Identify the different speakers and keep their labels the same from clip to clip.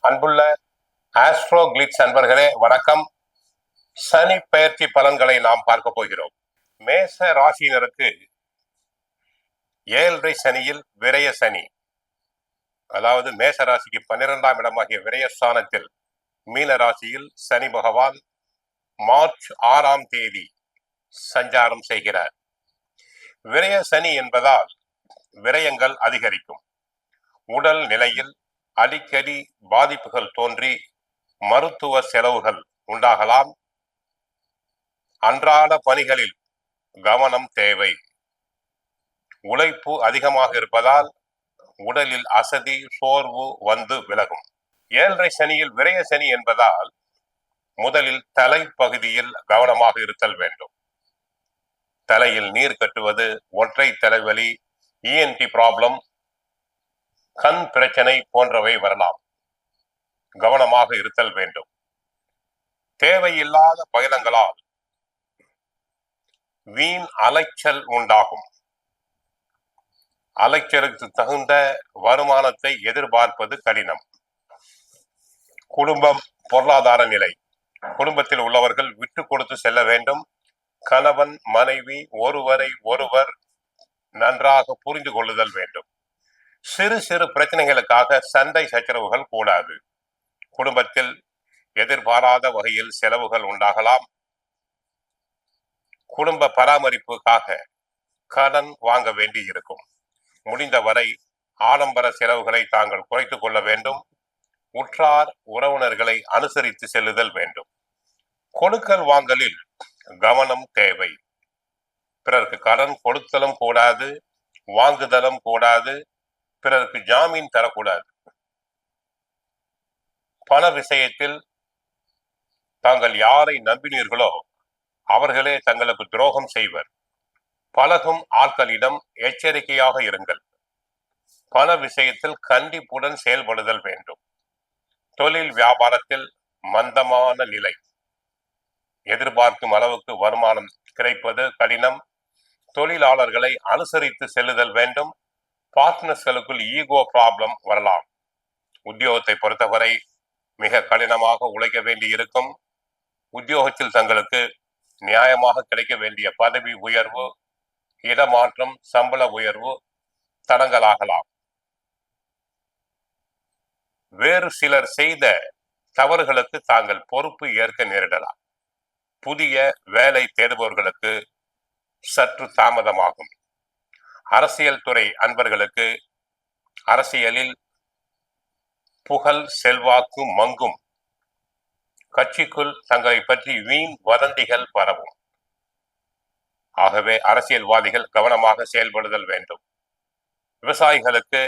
Speaker 1: அன்புள்ள astro glitz அன்பர்களே வணக்கம். சனி பெயர்ச்சி பலன்களை நாம் பார்க்க போகிறோம். மேச ராசியினருக்கு 7.5 சனியில் விரய சனி, அதாவது மேச ராசிக்கு 12ஆம் இடமாகிய விரயஸ்தானத்தில் மீன ராசியில் சனி பகவான் மார்ச் 6ஆம் தேதி சஞ்சாரம் செய்கிறார். விரய சனி என்பதால் விரயங்கள் அதிகரிக்கும். உடல் நிலையில் அடிக்கடி பாதிப்புகள் தோன்றி மருத்துவ செலவுகள் உண்டாகலாம். அன்றாட பணிகளில் கவனம் தேவை. உழைப்பு அதிகமாக இருப்பதால் உடலில் அசதி, சோர்வு வந்து விலகும். 7.5 சனியில் விரய சனி என்பதால் முதலில் தலைப்பகுதியில் கவனமாக இருத்தல் வேண்டும். தலையில் நீர் கட்டுவது, ஒற்றை தலைவலி, இஎன்டி ப்ராப்ளம், கண் பிரச்சனை போன்றவை வரலாம். கவனமாக இருத்தல் வேண்டும். தேவையில்லாத பயணங்களால் வீண் அலைச்சல் உண்டாகும். அலைச்சலுக்கு தகுந்த வருமானத்தை எதிர்பார்ப்பது கடினம். குடும்பம், பொருளாதார நிலை, குடும்பத்தில் உள்ளவர்கள் விட்டு கொடுத்து செல்ல வேண்டும். கணவன் மனைவி ஒருவரை ஒருவர் நன்றாக புரிந்து கொள்ளுதல் வேண்டும். சிறு சிறு பிரச்சனைகளுக்காக சண்டை சச்சரவுகள் கூடாது. குடும்பத்தில் எதிர்பாராத வகையில் செலவுகள் உண்டாகலாம். குடும்ப பராமரிப்புக்காக கடன் வாங்க வேண்டி இருக்கும். முடிந்தவரை ஆடம்பர செலவுகளை தாங்கள் குறைத்துக் கொள்ள வேண்டும். உற்றார் உறவினர்களை அனுசரித்து செல்லுதல் வேண்டும். கொடுக்கல் வாங்கலில் கவனம் தேவை. பிறருக்கு கடன் கொடுத்தலும் கூடாது, வாங்குதலும் கூடாது, பிறருக்கு ஜாமீன் தரக்கூடாது. பண விஷயத்தில் தாங்கள் யாரை நம்பினீர்களோ அவர்களே தங்களுக்கு துரோகம் செய்வர். பழகும் ஆட்களிடம் எச்சரிக்கையாக இருங்கள். பண விஷயத்தில் கண்டிப்புடன் செயல்படுதல் வேண்டும். தொழில் வியாபாரத்தில் மந்தமான நிலை. எதிர்பார்க்கும் அளவுக்கு வருமானம் கிடைப்பது கடினம். தொழிலாளர்களை அனுசரித்து செல்லுதல் வேண்டும். பார்ட்னர்ஸ்களுக்குள் ஈகோ ப்ராப்ளம் வரலாம். உத்தியோகத்தை பொறுத்தவரை மிக கடினமாக உழைக்க வேண்டி இருக்கும். உத்தியோகத்தில் தங்களுக்கு நியாயமாக கிடைக்க வேண்டிய பதவி உயர்வு, இடமாற்றம், சம்பள உயர்வு தடங்கலாகலாம். வேறு சிலர் செய்த தவறுகளுக்கு தாங்கள் பொறுப்பு ஏற்க நேரிடலாம். புதிய வேலை தேடுபவர்களுக்கு சற்று தாமதமாகும். அரசியல் துறை அன்பர்களுக்கு அரசியலில் புகழ் செல்வாக்கு மங்கும். கட்சிக்குள் தங்களை பற்றி வீண் வதந்திகள் பரவும். ஆகவே அரசியல்வாதிகள் கவனமாக செயல்படுதல் வேண்டும். விவசாயிகளுக்கு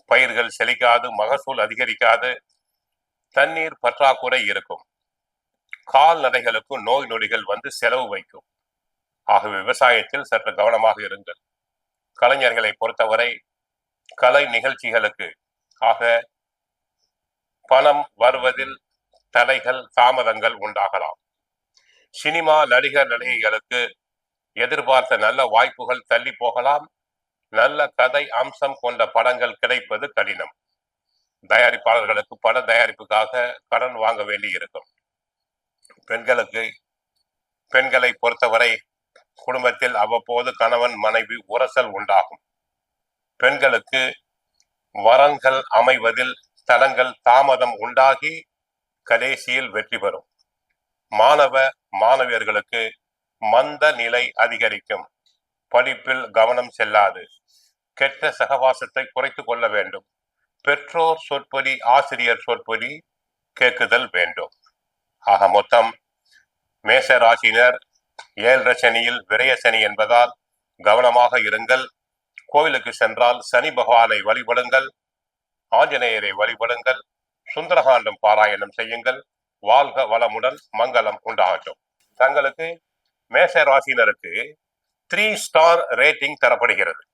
Speaker 1: பயிர்கள் செழிக்காது, மகசூல் அதிகரிக்காது, தண்ணீர் பற்றாக்குறை இருக்கும். கால்நடைகளுக்கு நோய் நொடிகள் வந்து செலவு வைக்கும். ஆகவே விவசாயத்தில் சற்று கவனமாக இருங்கள். கலைஞர்களை பொறுத்தவரை கலை நிகழ்ச்சிகளுக்கு ஆக பணம் வருவதில் தடைகள், தாமதங்கள் உண்டாகலாம். சினிமா நடிகர் நடிகைகளுக்கு எதிர்பார்த்த நல்ல வாய்ப்புகள் தள்ளி போகலாம். நல்ல கதை அம்சம் கொண்ட படங்கள் கிடைப்பது கடினம். தயாரிப்பாளர்களுக்கு பட தயாரிப்புக்காக கடன் வாங்க வேண்டி இருக்கும். பெண்களை பொறுத்தவரை குடும்பத்தில் அவ்வப்போது கணவன் மனைவி உரசல் உண்டாகும். பெண்களுக்கு வரன்கள் அமைவதில் தடங்கள், தாமதம் உண்டாகி கடைசியில் வெற்றி பெறும். மாணவ மாணவியர்களுக்கு மந்த நிலை அதிகரிக்கும். படிப்பில் கவனம் செல்லாது. கெட்ட சகவாசத்தை குறைத்து கொள்ள வேண்டும். பெற்றோர் சொற்படி, ஆசிரியர் சொற்படி கேட்குதல் வேண்டும். ஆக மொத்தம் மேச ராசினர் 7.5 சனியில் விரய சனி என்பதால் கவனமாக இருங்கள். கோவிலுக்கு சென்றால் சனி பகவானை வழிபடுங்கள். ஆஞ்சநேயரை வழிபடுங்கள். சுந்தரகாண்டம் பாராயணம் செய்யுங்கள். வாழ்க வளமுடன், மங்களம் உண்டாகட்டும். தங்களுக்கு மேச ராசினருக்கு 3 ஸ்டார் ரேட்டிங் தரப்படுகிறது.